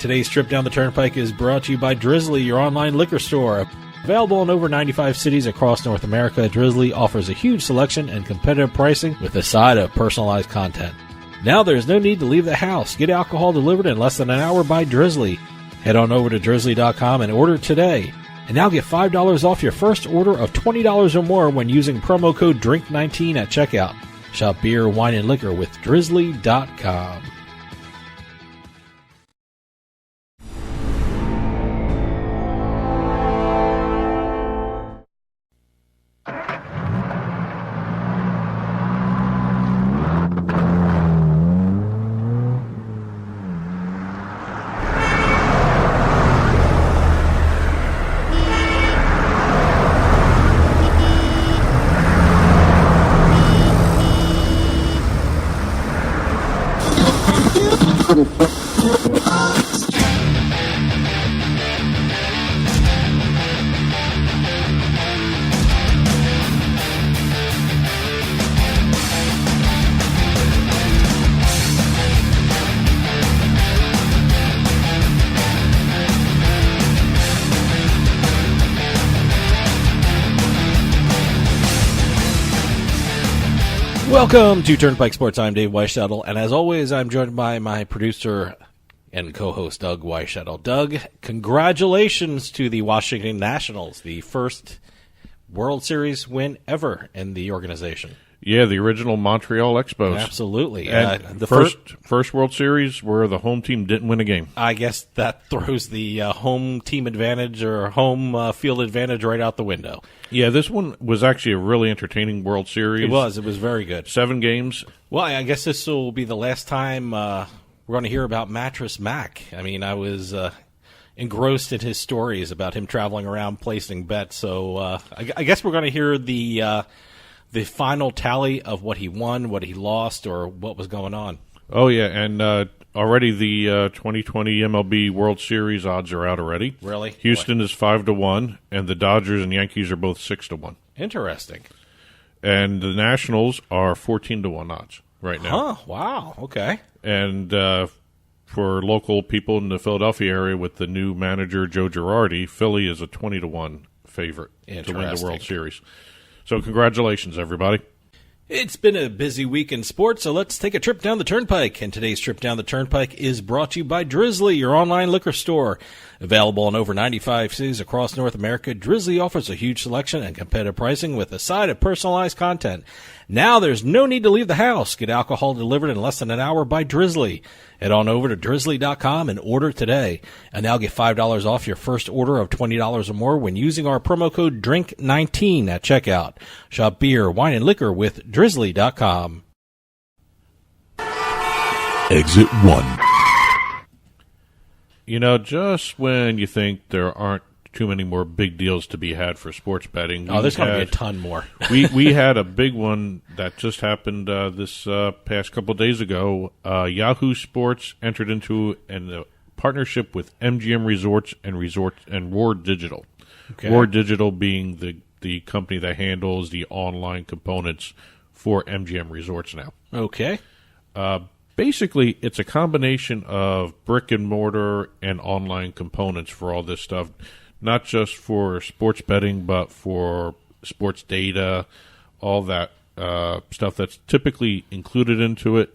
Today's trip down the Turnpike is brought to you by Drizzly, your online liquor store. Available in over 95 cities across North America, Drizzly offers a huge selection and competitive pricing with a side of personalized content. Now there's no need to leave the house. Get alcohol delivered in less than an hour by Drizzly. Head on over to drizzly.com and order today. And now get $5 off your first order of $20 or more when using promo code DRINK19 at checkout. Shop beer, wine, and liquor with drizzly.com. Welcome to Turnpike Sports. I'm Dave Weishuttle, and as always, I'm joined by my producer and co-host, Doug Weishuttle. Doug, congratulations to the Washington Nationals, the first World Series win ever in the organization. Yeah, the original Montreal Expos. Absolutely. And the first World Series where the home team didn't win a game. I guess that throws the home team advantage or home field advantage right out the window. Yeah, this one was actually a really entertaining World Series. It was very good. 7 games. Well, I guess this will be the last time we're going to hear about Mattress Mac. I mean, I was engrossed in his stories about him traveling around placing bets. So I guess we're going to hear the final tally of what he won, what he lost, or what was going on. Oh, yeah, and already the 2020 MLB World Series odds are out already. Really? Houston is 5-1, and the Dodgers and Yankees are both 6-1. Interesting. And the Nationals are 14-1 odds right now. Huh, wow, okay. And for local people in the Philadelphia area with the new manager, Joe Girardi, Philly is a 20-1 favorite to win the World Series. So congratulations, everybody. It's been a busy week in sports, so let's take a trip down the Turnpike. And today's trip down the Turnpike is brought to you by Drizzly, your online liquor store. Available in over 95 cities across North America, Drizzly offers a huge selection and competitive pricing with a side of personalized content. Now there's no need to leave the house. Get alcohol delivered in less than an hour by Drizzly. Head on over to drizzly.com and order today. And now get $5 off your first order of $20 or more when using our promo code DRINK19 at checkout. Shop beer, wine, and liquor with drizzly.com. Exit 1. You know, just when you think there aren't too many more big deals to be had for sports betting. Oh, there's going to be a ton more. we had a big one that just happened this past couple of days ago. Yahoo Sports entered into a partnership with MGM Resorts and Roar Digital. Okay. Roar Digital being the company that handles the online components for MGM Resorts now. Okay. Basically, it's a combination of brick and mortar and online components for all this stuff. Not just for sports betting, but for sports data, all that stuff that's typically included into it.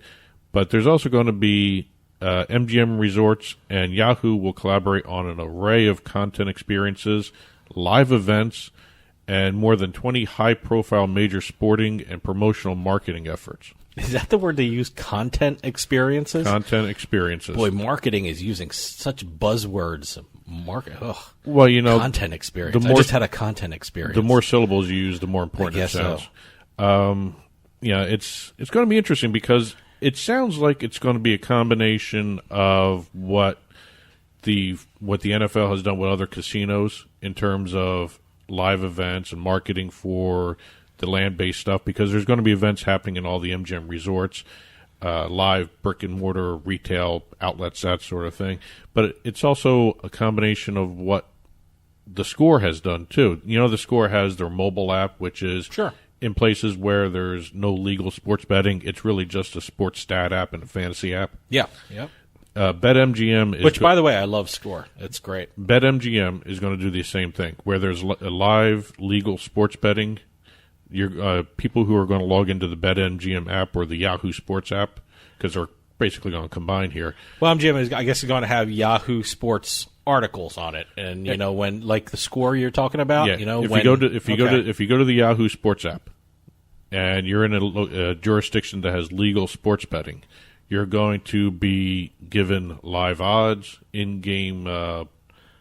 But there's also going to be MGM Resorts and Yahoo will collaborate on an array of content experiences, live events, and more than 20 high-profile major sporting and promotional marketing efforts. Is that the word they use? Content experiences? Content experiences. Boy, marketing is using such buzzwords. Well, you know, content experience. I just had a content experience. The more syllables you use, the more important it sounds. So. Yeah, it's going to be interesting because it sounds like it's going to be a combination of what the NFL has done with other casinos in terms of live events and marketing for the land-based stuff, because there's going to be events happening in all the MGM resorts, live brick-and-mortar retail outlets, that sort of thing. But it's also a combination of what the Score has done, too. You know, the Score has their mobile app, which is in places where there's no legal sports betting. It's really just a sports stat app and a fantasy app. Yeah. Yep. BetMGM is Which, by the way, I love Score. It's great. BetMGM is going to do the same thing, where there's a live legal sports betting. People who are going to log into the BetMGM app or the Yahoo Sports app, because they're basically going to combine here. Well, MGM is, I guess, going to have Yahoo Sports articles on it, and when like the Score you're talking about, if you go to the Yahoo Sports app, and you're in a jurisdiction that has legal sports betting, you're going to be given live odds, in-game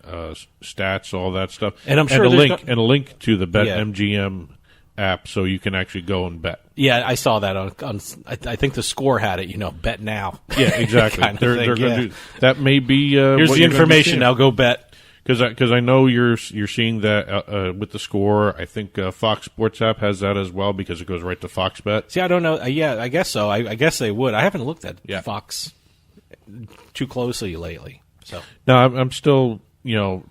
stats, all that stuff, and I'm sure a link to the BetMGM app, so you can actually go and bet. Yeah, I saw that on I think the Score had it. Bet now. Yeah, exactly. They're going to do that. May be here's the information. Now go bet. Because I know you're seeing that with the Score. I think Fox Sports app has that as well, because it goes right to Fox Bet. See, I don't know. Yeah, I guess so. I guess they would. I haven't looked at Fox too closely lately. So no, I'm still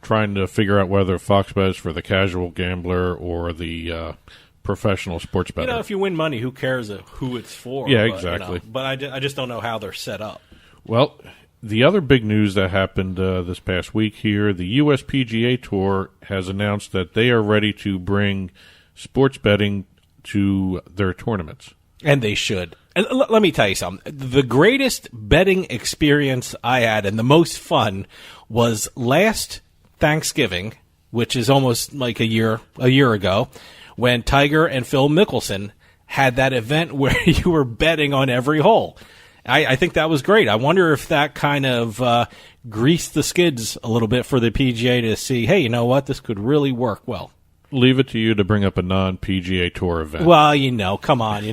trying to figure out whether Fox Bet is for the casual gambler or the professional sports bettor. If you win money, who cares who it's for? Yeah, exactly. But I just don't know how they're set up. Well, the other big news that happened this past week here, the U.S. PGA Tour has announced that they are ready to bring sports betting to their tournaments. And they should. And let me tell you something. The greatest betting experience I had and the most fun was last Thanksgiving, which is almost like a year ago, when Tiger and Phil Mickelson had that event where you were betting on every hole. I think that was great. I wonder if that kind of greased the skids a little bit for the PGA to see, hey, you know what, this could really work well. Leave it to you to bring up a non-PGA Tour event. Well, come on,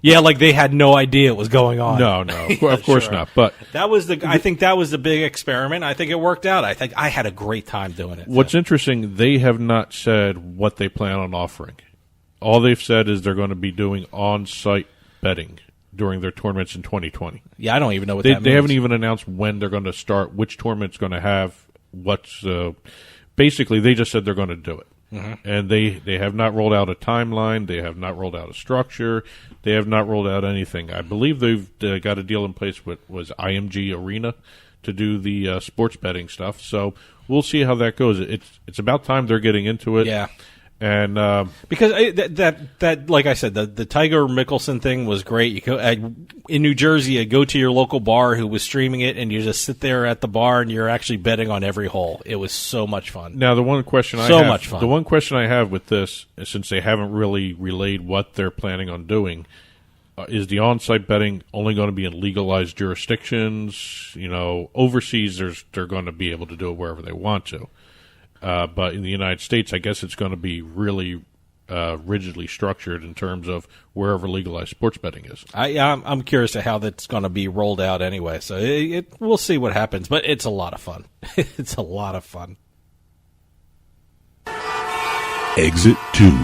Yeah, like they had no idea it was going on. No, of course not. But I think that was the big experiment. I think it worked out. I think I had a great time doing it. What's interesting, they have not said what they plan on offering. All they've said is they're going to be doing on-site betting during their tournaments in 2020. Yeah, I don't even know what that means. They haven't even announced when they're going to start, which tournament's going to have what's. Basically, they just said they're going to do it. Mm-hmm. And they have not rolled out a timeline. They have not rolled out a structure. They have not rolled out anything. I believe they've got a deal in place with IMG Arena to do the sports betting stuff. So we'll see how that goes. It's about time they're getting into it. Yeah. And because that like I said, the Tiger Mickelson thing was great. You go in New Jersey, you go to your local bar who was streaming it, and you just sit there at the bar and you're actually betting on every hole. It was so much fun. Now the one question I have with this, since they haven't really relayed what they're planning on doing, is the on-site betting only going to be in legalized jurisdictions? Overseas, they're going to be able to do it wherever they want to. But in the United States, I guess it's going to be really rigidly structured in terms of wherever legalized sports betting is. I'm curious to how that's going to be rolled out anyway. So we'll see what happens. But it's a lot of fun. It's a lot of fun. Exit 2.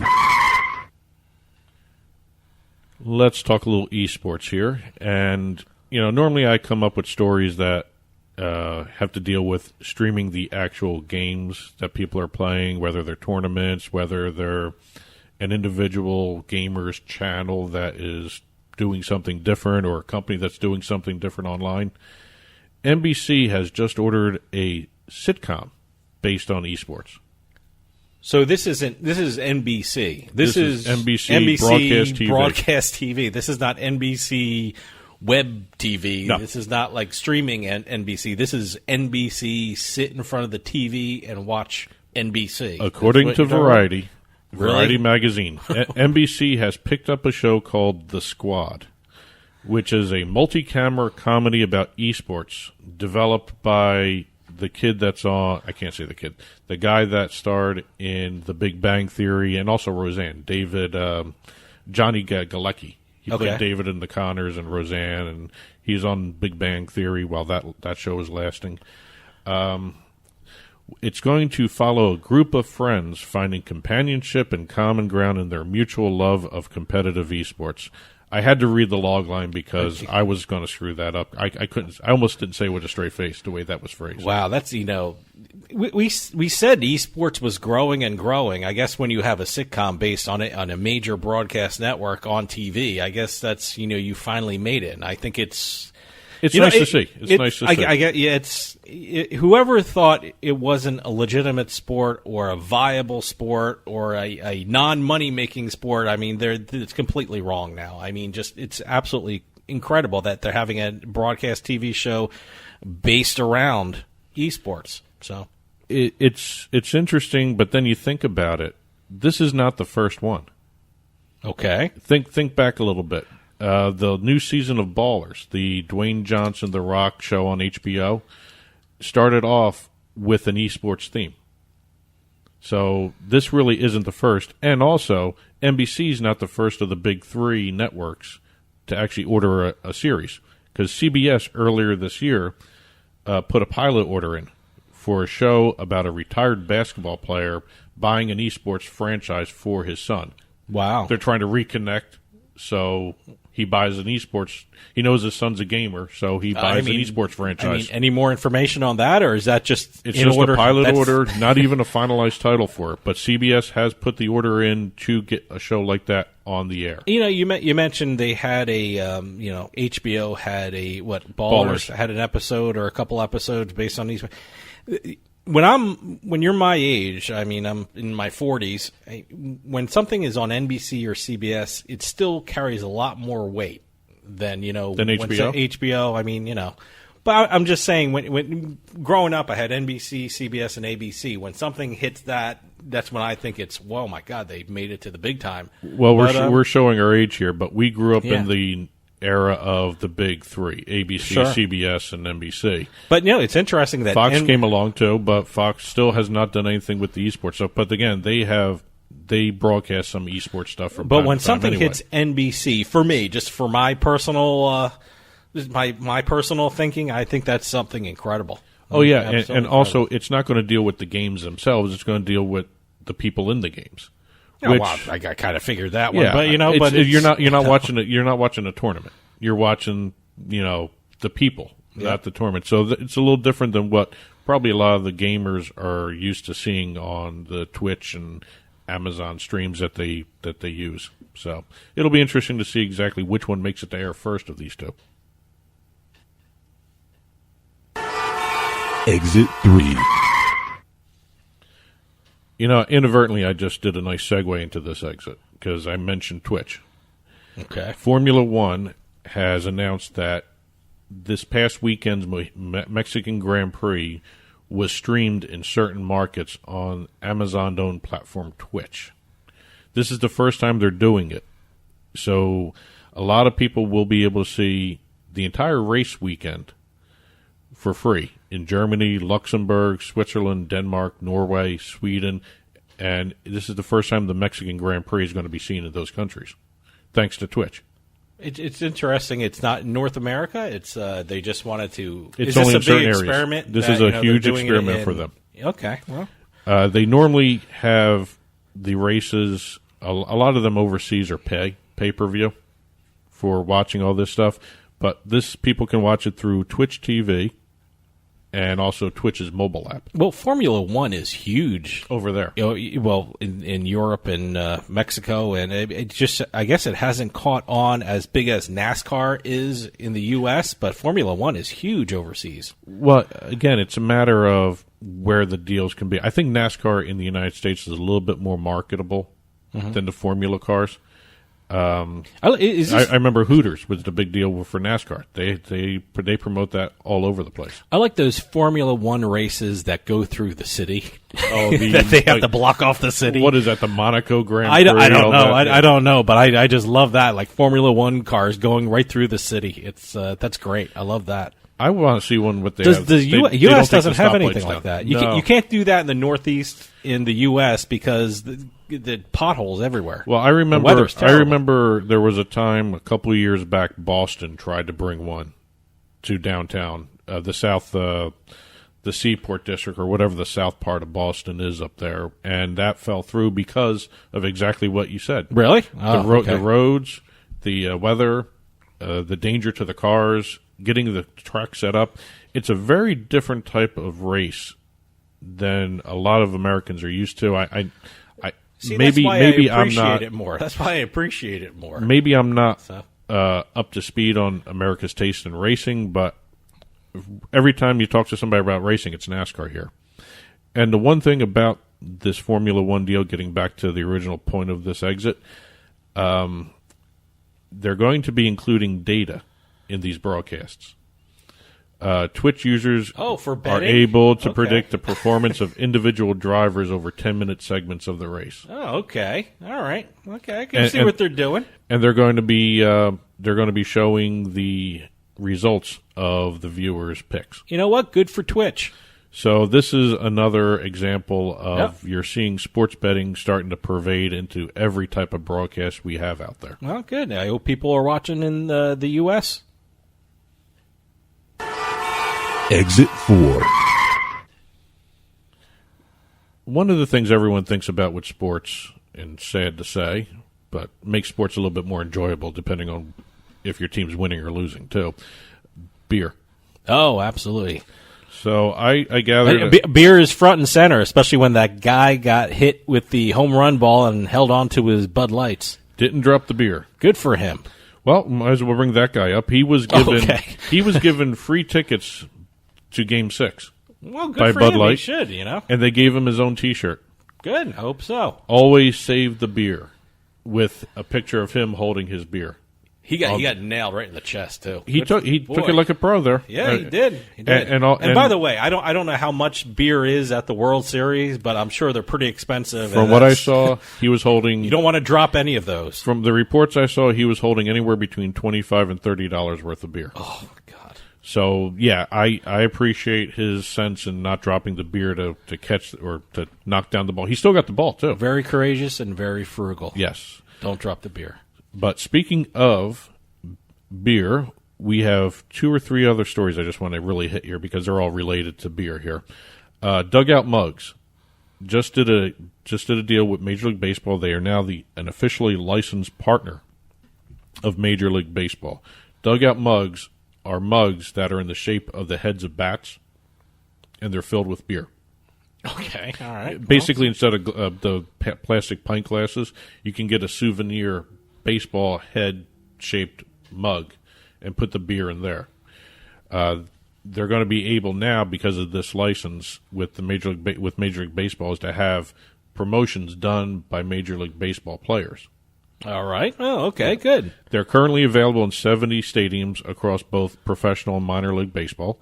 Let's talk a little eSports here. And, normally I come up with stories that have to deal with streaming the actual games that people are playing, whether they're tournaments, whether they're an individual gamer's channel that is doing something different or a company that's doing something different online. NBC has just ordered a sitcom based on esports. So this is NBC. This is NBC broadcast TV. This is not NBC web TV. No. This is not like streaming NBC. This is NBC sit in front of the TV and watch NBC. According to Variety Really? magazine, NBC has picked up a show called The Squad, which is a multi-camera comedy about esports developed by the kid that's on, I can't say the kid, the guy that starred in The Big Bang Theory and also Roseanne, Johnny Galecki. He played David in The Connors and Roseanne, and he's on Big Bang Theory while that show is lasting. It's going to follow a group of friends finding companionship and common ground in their mutual love of competitive esports. I had to read the log line because I was going to screw that up. I couldn't. I almost didn't say it with a straight face the way that was phrased. Wow, that's we said esports was growing and growing. I guess when you have a sitcom based on it on a major broadcast network on TV, I guess that's you finally made it. And I think it's It's nice to see. It's nice to see. I get, whoever thought it wasn't a legitimate sport or a viable sport or a non-money making sport, I mean, it's completely wrong now. I mean, it's absolutely incredible that they're having a broadcast TV show based around eSports. So it's interesting, but then you think about it. This is not the first one. Okay. Think back a little bit. The new season of Ballers, the Dwayne Johnson, The Rock show on HBO, started off with an esports theme. So this really isn't the first. And also, NBC is not the first of the big three networks to actually order a series. Because CBS earlier this year put a pilot order in for a show about a retired basketball player buying an esports franchise for his son. Wow. They're trying to reconnect, so he buys an esports. He knows his son's a gamer, so he buys an esports franchise. Any more information on that, or is that just it's just a pilot order, not even a finalized title for it. But CBS has put the order in to get a show like that on the air. You mentioned they had a HBO had a Ballers had an episode or a couple episodes based on these. When you're my age, I mean, I'm in my 40s. When something is on NBC or CBS, it still carries a lot more weight than HBO. HBO. I mean, but I'm just saying, when growing up, I had NBC, CBS, and ABC. When something hits that's when I think it's, oh my God, they made it to the big time. Well, we're showing our age here, but we grew up in the era of the big three, ABC, Sure. CBS, and NBC. But it's interesting that Fox came along too, but Fox still has not done anything with the esports stuff. But again, they broadcast some esports stuff from. But when something hits NBC, for me, just for my personal, my personal thinking, I think that's something incredible. Oh yeah, and also it's not going to deal with the games themselves; it's going to deal with the people in the games. I kind of figured that one, but you're not watching it. You're not watching a tournament. You're watching, the people at the tournament. So it's a little different than what probably a lot of the gamers are used to seeing on the Twitch and Amazon streams that they use. So it'll be interesting to see exactly which one makes it to air first of these two. Exit 3. Inadvertently, I just did a nice segue into this exit because I mentioned Twitch. Okay. Formula One has announced that this past weekend's Mexican Grand Prix was streamed in certain markets on Amazon-owned platform Twitch. This is the first time they're doing it. So a lot of people will be able to see the entire race weekend for free in Germany, Luxembourg, Switzerland, Denmark, Norway, Sweden, and this is the first time the Mexican Grand Prix is going to be seen in those countries, thanks to Twitch. It's interesting. It's not in North America. It's they just wanted to. It's is only this in a big certain experiment? areas. This is a huge experiment for them. Okay, well, they normally have the races. A lot of them overseas are pay-per-view for watching all this stuff, but people can watch it through Twitch TV. And also Twitch's mobile app. Well, Formula One is huge over there. Well, in Europe and Mexico, and it just, I guess it hasn't caught on as big as NASCAR is in the U.S., but Formula One is huge overseas. Well, again, it's a matter of where the deals can be. I think NASCAR in the United States is a little bit more marketable than the Formula cars. I remember Hooters was the big deal for NASCAR. They promote that all over the place. I like those Formula One races that go through the city. Oh, that they have to block off the city. What is that? The Monaco Grand Prix? I don't know. I don't know, but I just love that. Like Formula One cars going right through the city. It's that's great. I love that. I want to see one with the U.S. doesn't have anything like that. You can't do that in the Northeast in the U.S. because the potholes everywhere. Well, I remember there was a time a couple of years back Boston tried to bring one to downtown, the Seaport District or whatever the south part of Boston is up there, and that fell through because of exactly what you said. Really? The roads, the weather, the danger to the cars, getting the track set up. It's a very different type of race than a lot of Americans are used to. Maybe I appreciate it more. That's why I appreciate it more. Maybe I'm not up to speed on America's taste in racing, but every time you talk to somebody about racing, it's NASCAR here. And the one thing about this Formula One deal, getting back to the original point of this exit, they're going to be including data in these broadcasts. Twitch users are able to predict the performance of individual drivers over 10-minute segments of the race. Oh, okay. All right. Okay, I can see what they're doing. And they're going to be showing the results of the viewers' picks. You know what? Good for Twitch. So this is another example of you're seeing sports betting starting to pervade into every type of broadcast we have out there. Well, good. I hope people are watching in the U.S. Exit 4. One of the things everyone thinks about with sports, and sad to say, but makes sports a little bit more enjoyable depending on if your team's winning or losing, too, beer. Oh, absolutely. So I gather beer is front and center, especially when that guy got hit with the home run ball and held on to his Bud Lights. Didn't drop the beer. Good for him. Well, might as well bring that guy up. He was given free tickets to Game 6. Well, good by for Bud him. Light, he should, you know. And they gave him his own T-shirt. Good. I hope so. Always save the beer, with a picture of him holding his beer. He got nailed right in the chest too. He took it like a pro there. Yeah, he did. He did. And by the way, I don't know how much beer is at the World Series, but I'm sure they're pretty expensive. From what I saw, he was holding. You don't want to drop any of those. From the reports I saw, he was holding anywhere between $25 and $30 worth of beer. Oh my God! So yeah, I appreciate his sense in not dropping the beer to catch or to knock down the ball. He still got the ball too. Very courageous and very frugal. Yes. Don't drop the beer. But speaking of beer, we have 2 or 3 other stories I just want to really hit here because they're all related to beer here. Dugout Mugs just did a deal with Major League Baseball. They are now an officially licensed partner of Major League Baseball. Dugout Mugs are mugs that are in the shape of the heads of bats, and they're filled with beer. Okay, all right. Basically, instead of the plastic pint glasses, you can get a souvenir baseball head-shaped mug and put the beer in there. They're going to be able now, because of this license with the Major League Baseball, is to have promotions done by Major League Baseball players. All right. Oh, okay, good. They're currently available in 70 stadiums across both professional and minor league baseball.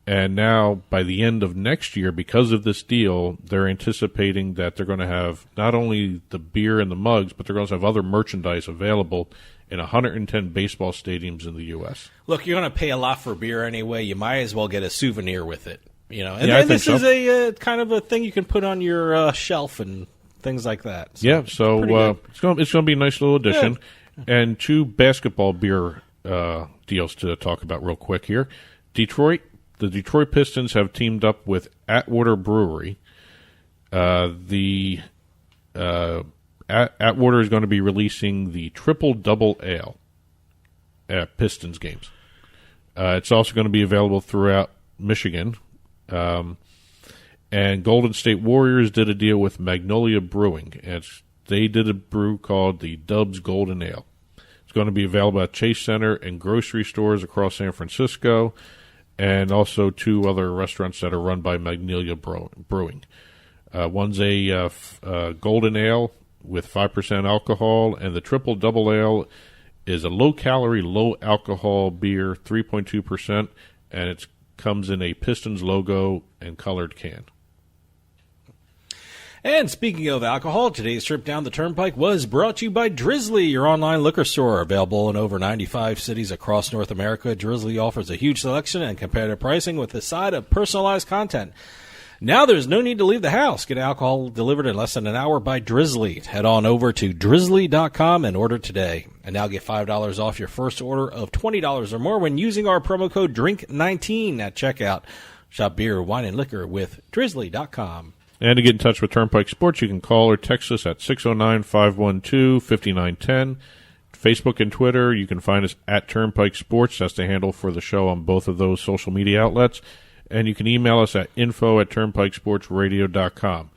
And now, by the end of next year, because of this deal, they're anticipating that they're going to have not only the beer and the mugs, but they're going to have other merchandise available in 110 baseball stadiums in the U.S. Look, you're going to pay a lot for beer anyway. You might as well get a souvenir with it. You know, and yeah, this is a kind of a thing you can put on your shelf and things like that. So yeah, so it's going to be a nice little addition. Yeah. And 2 basketball beer deals to talk about real quick here. The Detroit Pistons have teamed up with Atwater Brewery. Atwater is going to be releasing the Triple Double Ale at Pistons games. It's also going to be available throughout Michigan. And Golden State Warriors did a deal with Magnolia Brewing. They did a brew called the Dubs Golden Ale. It's going to be available at Chase Center and grocery stores across San Francisco, and also 2 other restaurants that are run by Magnolia Brewing. One's a golden ale with 5% alcohol, and the Triple Double Ale is a low-calorie, low-alcohol beer, 3.2%, and it comes in a Pistons logo and colored can. And speaking of alcohol, today's trip down the Turnpike was brought to you by Drizzly, your online liquor store. Available in over 95 cities across North America, Drizzly offers a huge selection and competitive pricing with a side of personalized content. Now there's no need to leave the house. Get alcohol delivered in less than an hour by Drizzly. Head on over to drizzly.com and order today. And now get $5 off your first order of $20 or more when using our promo code DRINK19 at checkout. Shop beer, wine, and liquor with drizzly.com. And to get in touch with Turnpike Sports, you can call or text us at 609-512-5910. Facebook and Twitter, you can find us at Turnpike Sports. That's the handle for the show on both of those social media outlets. And you can email us at info@turnpikesportsradio.com.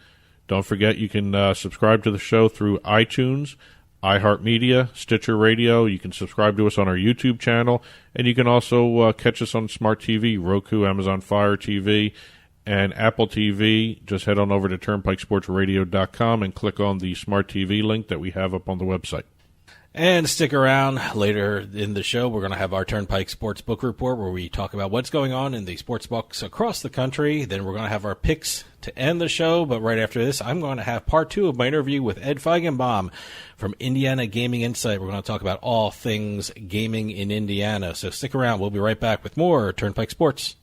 Don't forget, you can subscribe to the show through iTunes, iHeartMedia, Stitcher Radio. You can subscribe to us on our YouTube channel, and you can also catch us on Smart TV, Roku, Amazon Fire TV, and Apple TV. Just head on over to turnpikesportsradio.com and click on the Smart TV link that we have up on the website. And stick around. Later in the show, we're going to have our Turnpike Sports Book Report, where we talk about what's going on in the sports books across the country. Then we're going to have our picks to end the show. But right after this, I'm going to have part 2 of my interview with Ed Feigenbaum from Indiana Gaming Insight. We're going to talk about all things gaming in Indiana. So stick around. We'll be right back with more Turnpike Sports.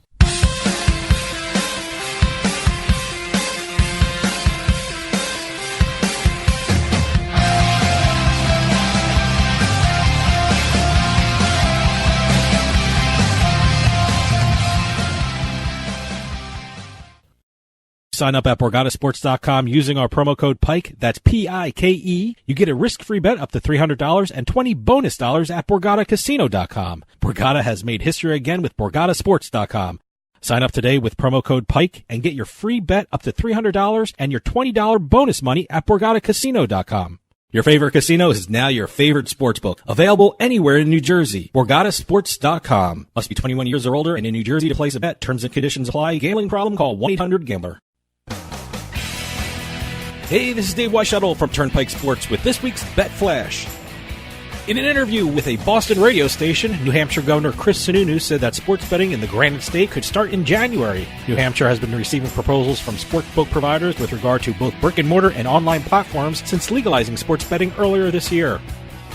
Sign up at BorgataSports.com using our promo code PIKE, that's P-I-K-E. You get a risk-free bet up to $300 and $20 bonus at BorgataCasino.com. Borgata has made history again with BorgataSports.com. Sign up today with promo code PIKE and get your free bet up to $300 and your $20 bonus money at BorgataCasino.com. Your favorite casino is now your favorite sportsbook. Available anywhere in New Jersey. BorgataSports.com. Must be 21 years or older and in New Jersey to place a bet. Terms and conditions apply. Gambling problem? Call 1-800-GAMBLER. Hey, this is Dave Weishuttle from Turnpike Sports with this week's Bet Flash. In an interview with a Boston radio station, New Hampshire Governor Chris Sununu said that sports betting in the Granite State could start in January. New Hampshire has been receiving proposals from sportsbook providers with regard to both brick-and-mortar and online platforms since legalizing sports betting earlier this year.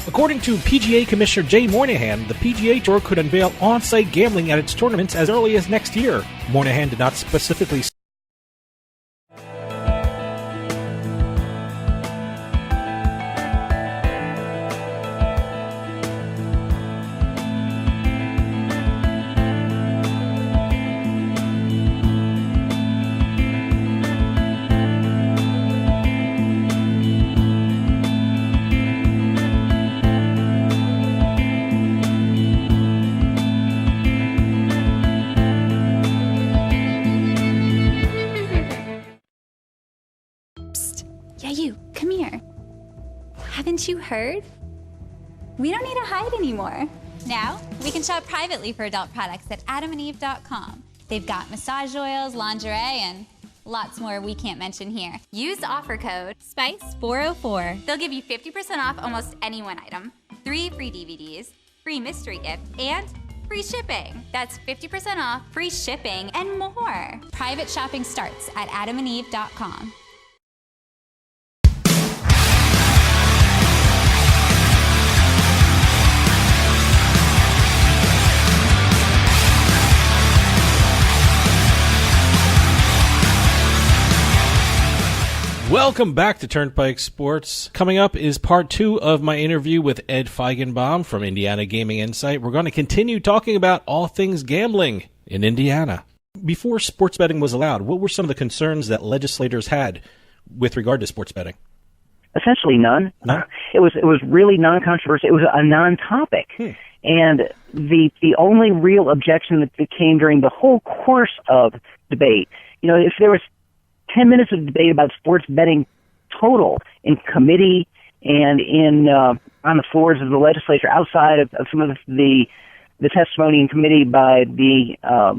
According to PGA Commissioner Jay Moynihan, the PGA Tour could unveil on-site gambling at its tournaments as early as next year. Moynihan did not specifically Haven't you heard? We don't need to hide anymore. Now, we can shop privately for adult products at adamandeve.com. They've got massage oils, lingerie, and lots more we can't mention here. Use offer code SPICE404. They'll give you 50% off almost any one item, 3 free DVDs, free mystery gift, and free shipping. That's 50% off, free shipping, and more. Private shopping starts at adamandeve.com. Welcome back to Turnpike Sports. Coming up is part 2 of my interview with Ed Feigenbaum from Indiana Gaming Insight. We're going to continue talking about all things gambling in Indiana. Before sports betting was allowed, what were some of the concerns that legislators had with regard to sports betting? Essentially none. No? It was really non-controversial. It was a non-topic. And the only real objection that came during the whole course of debate, you know, if there was 10 minutes of debate about sports betting total in committee and in on the floors of the legislature, outside of some of the testimony in committee by the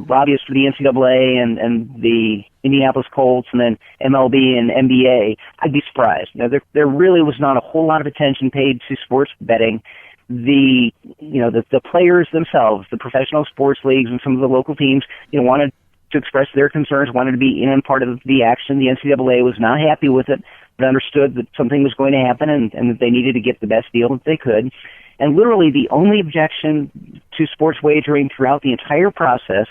lobbyists for the NCAA and the Indianapolis Colts and then MLB and NBA, I'd be surprised. You know, there really was not a whole lot of attention paid to sports betting. The players themselves, the professional sports leagues and some of the local teams, you know, wanted to express their concerns, wanted to be in and part of the action. The NCAA was not happy with it, but understood that something was going to happen and that they needed to get the best deal that they could. And literally the only objection to sports wagering throughout the entire process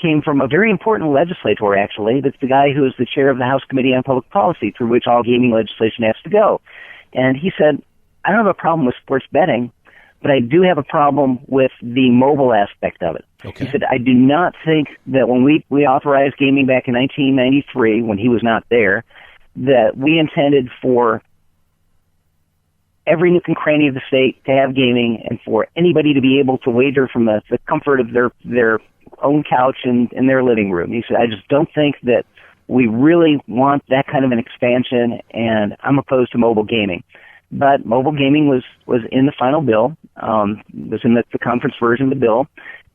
came from a very important legislator, actually. That's the guy who is the chair of the House Committee on Public Policy, through which all gaming legislation has to go. And he said, I don't have a problem with sports betting, but I do have a problem with the mobile aspect of it. Okay. He said, I do not think that when we authorized gaming back in 1993, when he was not there, that we intended for every nook and cranny of the state to have gaming and for anybody to be able to wager from the comfort of their own couch in their living room. He said, I just don't think that we really want that kind of an expansion, and I'm opposed to mobile gaming. but mobile gaming was in the final bill, was in the conference version of the bill,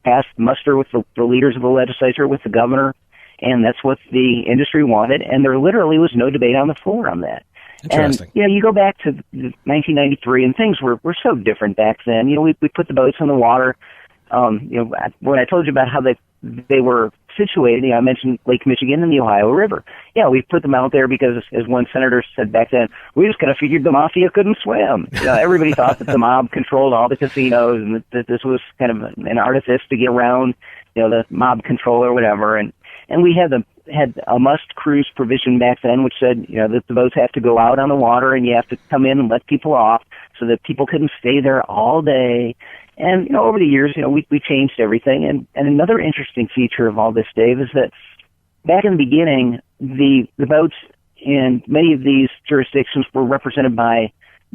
passed muster with the leaders of the legislature, with the governor, and that's what the industry wanted, and there literally was no debate on the floor on that. Interesting. And, you go back to 1993, and things were so different back then. We put the boats on the water. When I told you about how they were situated, I mentioned Lake Michigan and the Ohio River. Yeah, we put them out there because, as one senator said back then, we just kind of figured the mafia couldn't swim. Everybody thought that the mob controlled all the casinos, and that this was kind of an artifice to get around, the mob control or whatever. And we had a must cruise provision back then, which said, that the boats have to go out on the water and you have to come in and let people off so that people couldn't stay there all day. And, over the years, we changed everything. And another interesting feature of all this, Dave, is that back in the beginning, the votes in many of these jurisdictions were represented by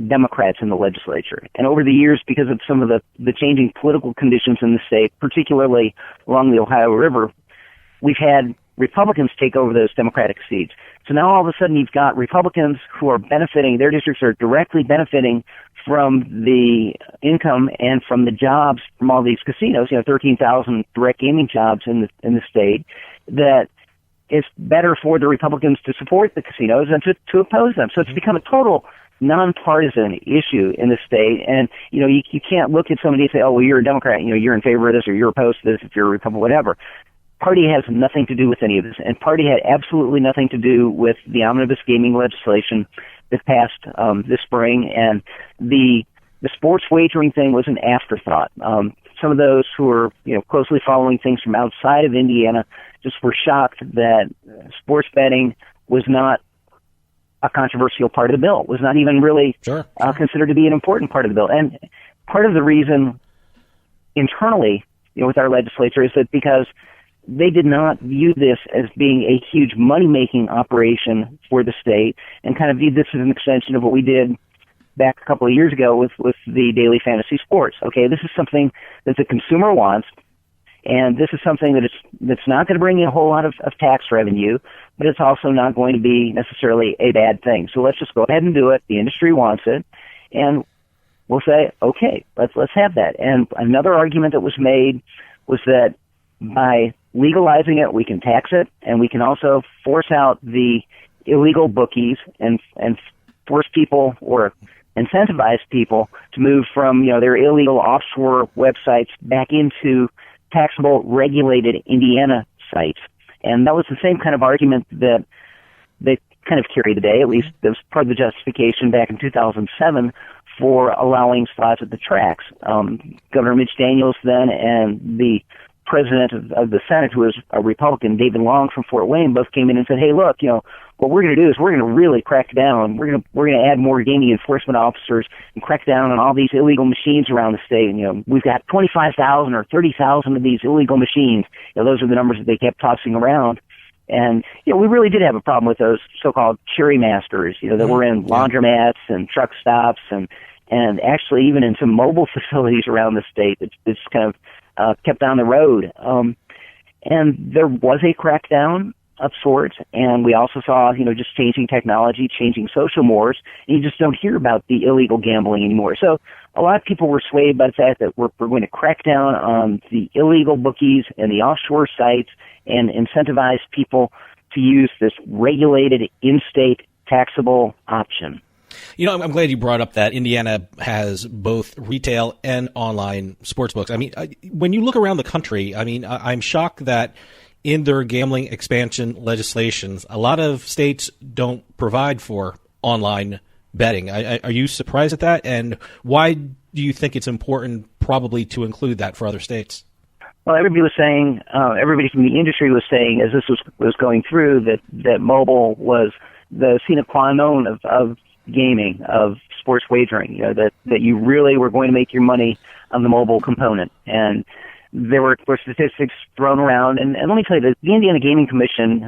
Democrats in the legislature. And over the years, because of some of the changing political conditions in the state, particularly along the Ohio River, we've had Republicans take over those Democratic seats. So now all of a sudden you've got Republicans who are benefiting, their districts are directly benefiting from the income and from the jobs from all these casinos, 13,000 direct gaming jobs in the state, that it's better for the Republicans to support the casinos than to oppose them. So it's become a total nonpartisan issue in the state. And, you can't look at somebody and say, oh, well, you're a Democrat, you're in favor of this or you're opposed to this if you're a Republican, whatever. Party has nothing to do with any of this, and party had absolutely nothing to do with the omnibus gaming legislation that passed this spring, and the sports wagering thing was an afterthought. Some of those who were closely following things from outside of Indiana just were shocked that sports betting was not a controversial part of the bill, was not even really considered to be an important part of the bill. And part of the reason internally with our legislature is that because they did not view this as being a huge money-making operation for the state, and kind of viewed this as an extension of what we did back a couple of years ago with the daily fantasy sports. Okay, this is something that the consumer wants, and this is something that's not going to bring in a whole lot of tax revenue, but it's also not going to be necessarily a bad thing. So let's just go ahead and do it. The industry wants it, and we'll say, okay, let's have that. And another argument that was made was that by legalizing it, we can tax it, and we can also force out the illegal bookies and force people or incentivize people to move from their illegal offshore websites back into taxable, regulated Indiana sites. And that was the same kind of argument that they kind of carry today. At least that was part of the justification back in 2007 for allowing slots at the tracks. Governor Mitch Daniels then and the president of the Senate, who is a Republican, David Long from Fort Wayne, both came in and said, hey, look, what we're going to do is we're going to really crack down. We're going to add more gaming enforcement officers and crack down on all these illegal machines around the state. And, we've got 25,000 or 30,000 of these illegal machines. Those are the numbers that they kept tossing around. And, we really did have a problem with those so-called cherry masters, that were in laundromats and truck stops and actually even in some mobile facilities around the state that's kind of kept on the road. And there was a crackdown of sorts, and we also saw, just changing technology, changing social mores, and you just don't hear about the illegal gambling anymore. So a lot of people were swayed by the fact that we're going to crack down on the illegal bookies and the offshore sites and incentivize people to use this regulated in-state taxable option. I'm glad you brought up that Indiana has both retail and online sports books. I mean, when you look around the country, I'm shocked that in their gambling expansion legislations, a lot of states don't provide for online betting. Are you surprised at that? And why do you think it's important probably to include that for other states? Well, everybody from the industry was saying, as this was going through, that mobile was the sine qua non of gaming, of sports wagering, that you really were going to make your money on the mobile component. And there were statistics thrown around. And let me tell you, the Indiana Gaming Commission,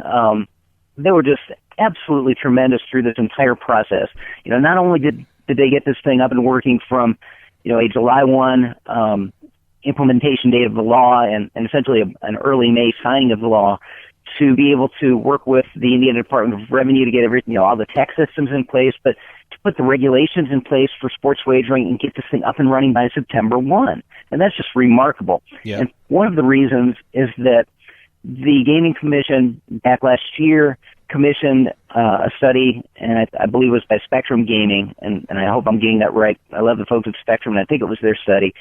they were just absolutely tremendous through this entire process. Not only did they get this thing up and working from, a July 1 implementation date of the law and essentially an early May signing of the law, to be able to work with the Indiana Department of Revenue to get everything, all the tax systems in place, but to put the regulations in place for sports wagering and get this thing up and running by September 1. And that's just remarkable. Yeah. And one of the reasons is that the Gaming Commission back last year commissioned a study, and I believe it was by Spectrum Gaming, and I hope I'm getting that right. I love the folks at Spectrum, and I think it was their study,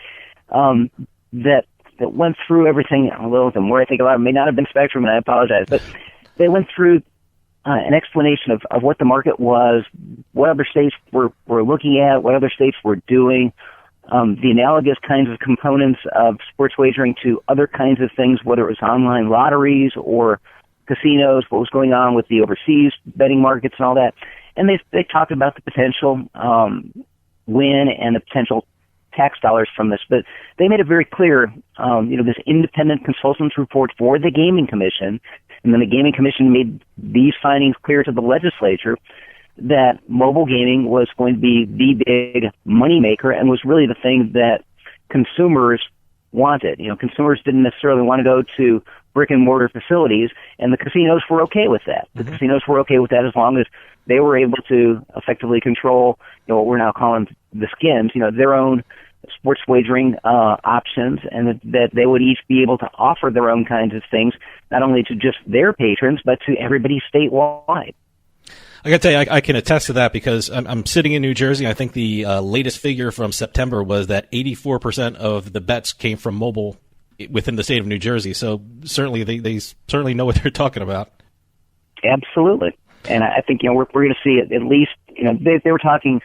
that went through everything, although the more I think about it may not have been Spectrum, and I apologize, but they went through an explanation of what the market was, what other states were looking at, what other states were doing, the analogous kinds of components of sports wagering to other kinds of things, whether it was online lotteries or casinos, what was going on with the overseas betting markets and all that. And they talked about the potential win and the potential tax dollars from this. But they made it very clear, this independent consultants report for the Gaming Commission, and then the Gaming Commission made these findings clear to the legislature, that mobile gaming was going to be the big moneymaker and was really the thing that consumers wanted. Consumers didn't necessarily want to go to brick and mortar facilities, and the casinos were okay with that. The casinos were okay with that as long as they were able to effectively control, what we're now calling the skins, their own sports wagering options, and that they would each be able to offer their own kinds of things, not only to just their patrons, but to everybody statewide. I got to tell you, I can attest to that because I'm sitting in New Jersey. I think the latest figure from September was that 84% of the bets came from mobile within the state of New Jersey. So certainly they certainly know what they're talking about. Absolutely. And I think, we're going to see it at least, they were talking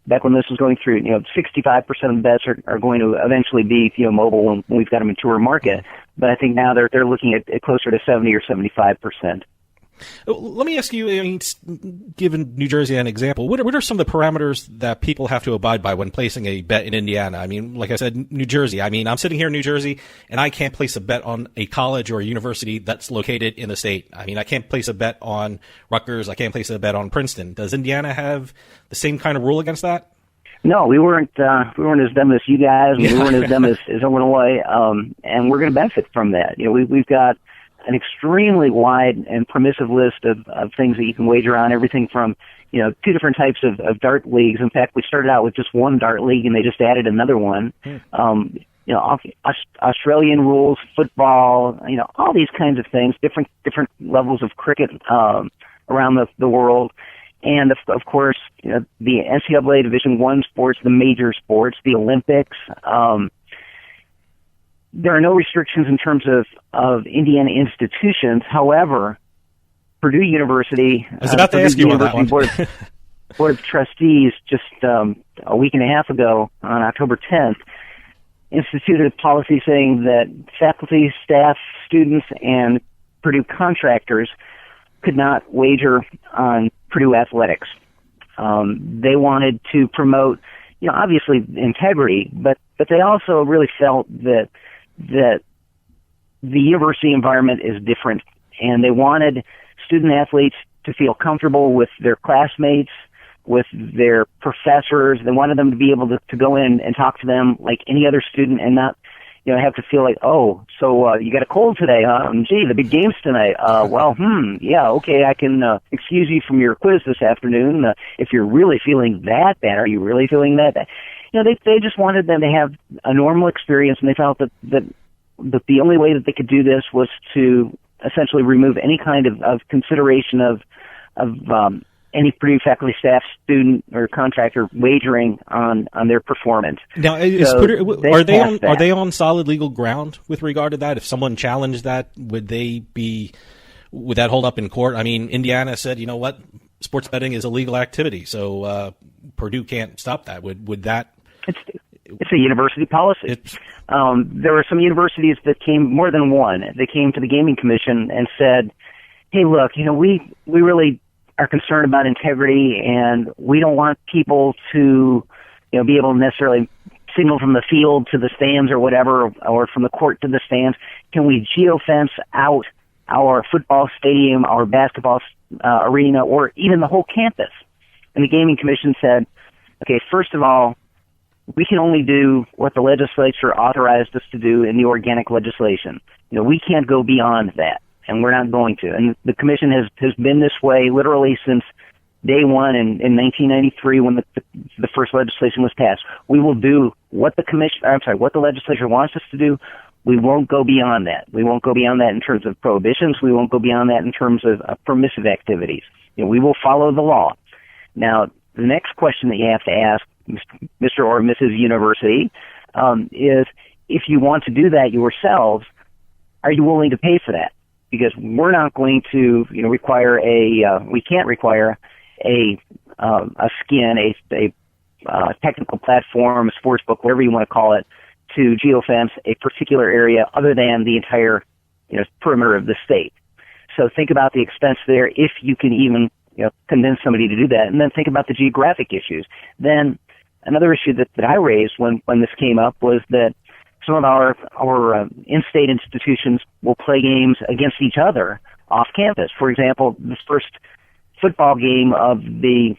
back when this was going through, 65% of the bets are going to eventually be, mobile when we've got a mature market. But I think now they're looking at closer to 70 or 75%. Let me ask you, given New Jersey an example, what are some of the parameters that people have to abide by when placing a bet in Indiana? I mean, like I said, New Jersey. I mean, I'm sitting here in New Jersey, and I can't place a bet on a college or a university that's located in the state. I mean, I can't place a bet on Rutgers. I can't place a bet on Princeton. Does Indiana have the same kind of rule against that? No, we weren't as dumb as you guys. We weren't as dumb as Illinois, and we're going to benefit from that. We've got an extremely wide and permissive list of things that you can wager on, everything from, two different types of dart leagues. In fact, we started out with just one dart league, and they just added another one. Australian rules, football, all these kinds of things, different levels of cricket around the world. And, of course, the NCAA Division I sports, the major sports, the Olympics. There are no restrictions in terms of Indiana institutions. However, Purdue University, I was about to ask you on that one. Board of Trustees just a week and a half ago on October 10th instituted a policy saying that faculty, staff, students, and Purdue contractors could not wager on Purdue athletics. They wanted to promote, obviously integrity, but they also really felt that the university environment is different, and they wanted student athletes to feel comfortable with their classmates, with their professors. They wanted them to be able to go in and talk to them like any other student and not, have to feel like, oh, so you got a cold today, huh? Gee, the big game's tonight. Yeah, okay, I can excuse you from your quiz this afternoon. If you're really feeling that bad, are you really feeling that bad? They just wanted them to have a normal experience, and they felt that the only way that they could do this was to essentially remove any kind of consideration of any Purdue faculty, staff, student, or contractor wagering on their performance. Now, are they on solid legal ground with regard to that? If someone challenged that, would that hold up in court? I mean, Indiana said, you know what, sports betting is a legal activity, so Purdue can't stop that. Would that? It's a university policy. There were some universities that came, more than one. They came to the Gaming Commission and said, "Hey, look, we really are concerned about integrity, and we don't want people to, be able to necessarily signal from the field to the stands or whatever, or from the court to the stands. Can we geofence out our football stadium, our basketball arena, or even the whole campus?" And the Gaming Commission said, "Okay, first of all, we can only do what the legislature authorized us to do in the organic legislation. We can't go beyond that. and we're not going to. And the commission has been this way literally since day one in 1993 when the first legislation was passed. We will do what what the legislature wants us to do. We won't go beyond that. We won't go beyond that in terms of prohibitions. We won't go beyond that in terms of permissive activities. We will follow the law. Now, the next question that you have to ask, Mr. or Mrs. University, is if you want to do that yourselves, are you willing to pay for that? Because we're not going to, require we can't require a skin, a technical platform, a sports book, whatever you want to call it, to geofence a particular area other than the entire, perimeter of the state. So think about the expense there if you can even, convince somebody to do that, and then think about the geographic issues. Then another issue that I raised when this came up was that some of our in-state institutions will play games against each other off campus. For example, this first football game of the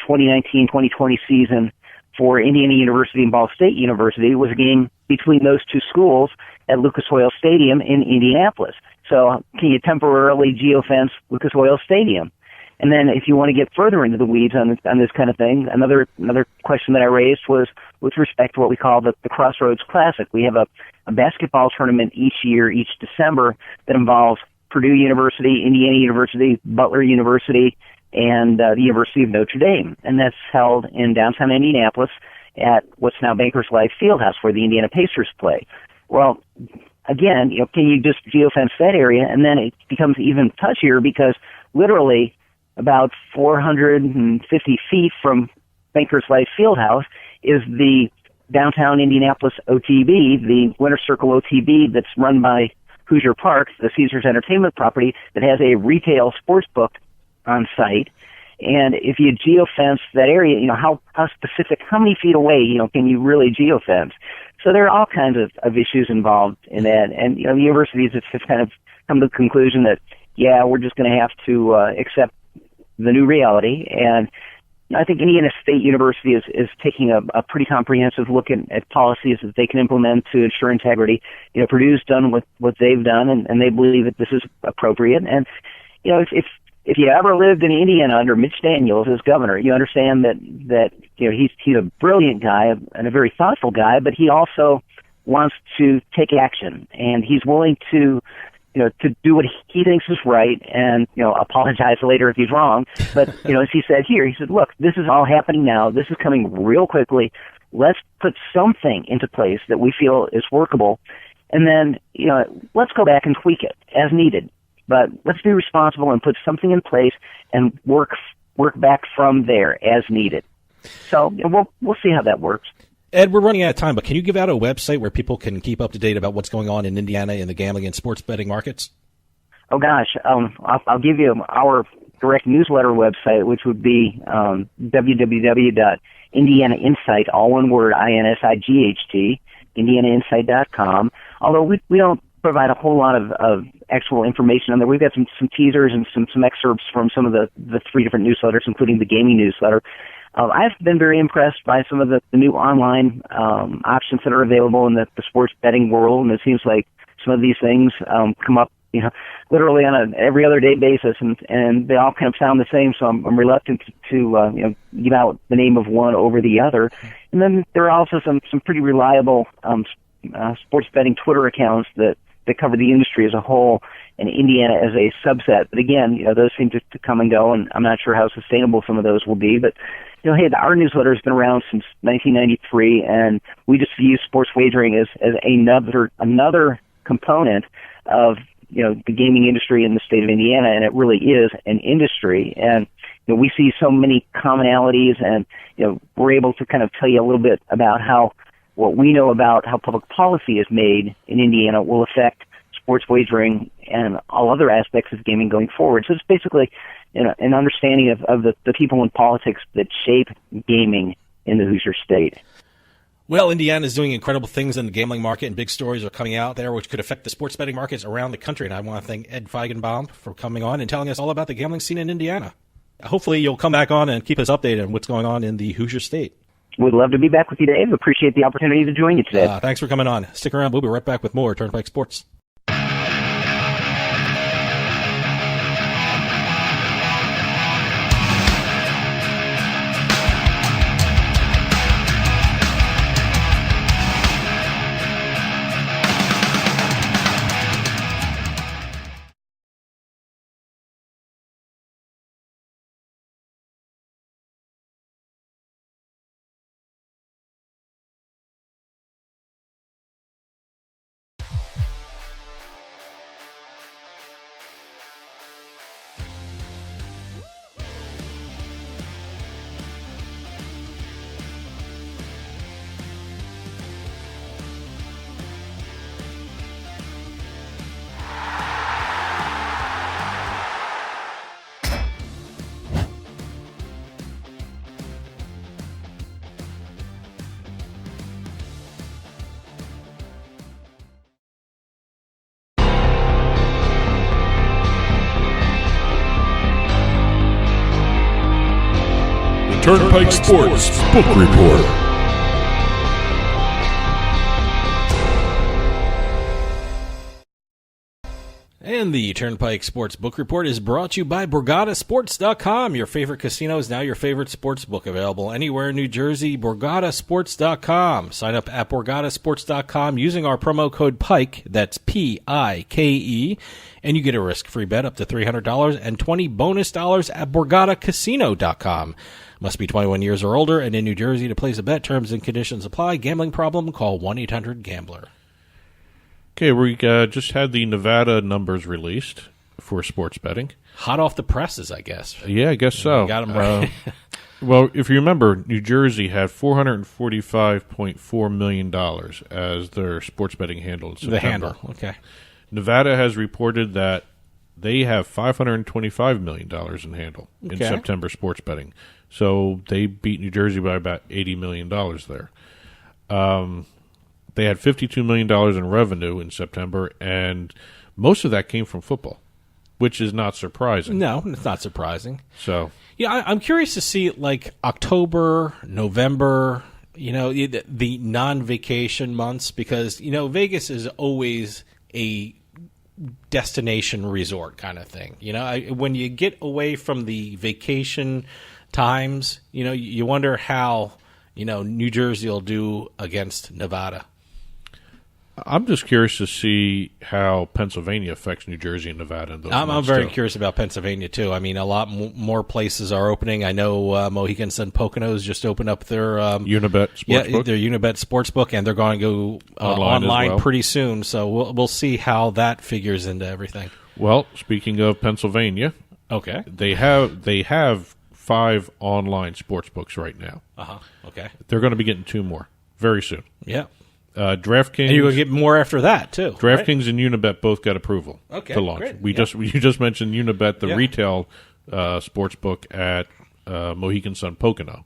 2019-2020 season for Indiana University and Ball State University was a game between those two schools at Lucas Oil Stadium in Indianapolis. So can you temporarily geofence Lucas Oil Stadium? And then if you want to get further into the weeds on this kind of thing, another question that I raised was with respect to what we call the Crossroads Classic. We have a basketball tournament each year, each December, that involves Purdue University, Indiana University, Butler University, and the University of Notre Dame. And that's held in downtown Indianapolis at what's now Bankers Life Fieldhouse, where the Indiana Pacers play. Well, again, can you just geofence that area? And then it becomes even touchier because literally about 450 feet from Bankers Life Fieldhouse is the downtown Indianapolis OTB, the Winter Circle OTB that's run by Hoosier Parks, the Caesars Entertainment property that has a retail sports book on site. And if you geofence that area, how specific, how many feet away, can you really geofence? So there are all kinds of issues involved in that. And, the universities have just kind of come to the conclusion that, we're just going to have to accept the new reality. And I think Indiana State University is taking a pretty comprehensive look at policies that they can implement to ensure integrity. Purdue's done what they've done, and they believe that this is appropriate. And, if you ever lived in Indiana under Mitch Daniels as governor, you understand that he's a brilliant guy and a very thoughtful guy, but he also wants to take action, and he's willing to do what he thinks is right and, apologize later if he's wrong. But, as he said here, he said, look, this is all happening now. This is coming real quickly. Let's put something into place that we feel is workable. And then, let's go back and tweak it as needed. But let's be responsible and put something in place and work back from there as needed. So we'll see how that works. Ed, we're running out of time, but can you give out a website where people can keep up to date about what's going on in Indiana in the gambling and sports betting markets? Oh, gosh. I'll give you our direct newsletter website, which would be www.indianainsight, all one word, INSIGHT, indianainsight.com. Although we don't provide a whole lot of actual information on there. We've got some teasers and some excerpts from some of the three different newsletters, including the gaming newsletter. I've been very impressed by some of the new online options that are available in the sports betting world, and it seems like some of these things come up, literally on an every other day basis, and they all kind of sound the same. So I'm reluctant to give out the name of one over the other. And then there are also some pretty reliable sports betting Twitter accounts that cover the industry as a whole, and Indiana as a subset. But again, those seem to come and go, and I'm not sure how sustainable some of those will be. But hey, our newsletter has been around since 1993, and we just view sports wagering as another component of the gaming industry in the state of Indiana, and it really is an industry. And we see so many commonalities, and we're able to kind of tell you a little bit about what we know about how public policy is made in Indiana will affect sports wagering and all other aspects of gaming going forward. So it's basically an understanding of the people in politics that shape gaming in the Hoosier State. Well, Indiana is doing incredible things in the gambling market, and big stories are coming out there which could affect the sports betting markets around the country. And I want to thank Ed Feigenbaum for coming on and telling us all about the gambling scene in Indiana. Hopefully you'll come back on and keep us updated on what's going on in the Hoosier State. We'd love to be back with you, Dave. Appreciate the opportunity to join you today. Thanks for coming on. Stick around. We'll be right back with more Turnpike Sports. Turnpike Sports Book Report. And the Turnpike Sports Book Report is brought to you by BorgataSports.com. Your favorite casino is now your favorite sports book. Available anywhere in New Jersey, BorgataSports.com. Sign up at BorgataSports.com using our promo code PIKE, that's P-I-K-E, and you get a risk-free bet up to $300 and 20 bonus dollars at BorgataCasino.com. Must be 21 years or older and in New Jersey to place a bet. Terms and conditions apply. Gambling problem? Call 1-800-GAMBLER. Okay, we just had the Nevada numbers released for sports betting. Hot off the presses, I guess. Yeah, I guess so. Got them right. Well, if you remember, New Jersey had $445.4 million as their sports betting handle in September. The handle, okay. Nevada has reported that they have $525 million in handle in September sports betting. So they beat New Jersey by about $80 million there. They had $52 million in revenue in September, and most of that came from football, which is not surprising. No, it's not surprising. So, yeah, I'm curious to see, like, October, November, the non-vacation months, because, Vegas is always a destination resort kind of thing. When you get away from the vacation times, you wonder how, New Jersey will do against Nevada. I'm just curious to see how Pennsylvania affects New Jersey and Nevada. I'm very curious about Pennsylvania, too. I mean, a lot more places are opening. I know Mohegan Sun Poconos just opened up their Unibet Sportsbook. Their Unibet Sportsbook, and they're going to go online pretty soon. So we'll see how that figures into everything. Well, speaking of Pennsylvania, okay, they have 5 online sportsbooks right now. Okay, they're going to be getting 2 more very soon. Yeah. DraftKings, and you're going to get more after that too. DraftKings and Unibet both got approval to launch. Great. You just mentioned Unibet, the retail sports book at Mohegan Sun Pocono.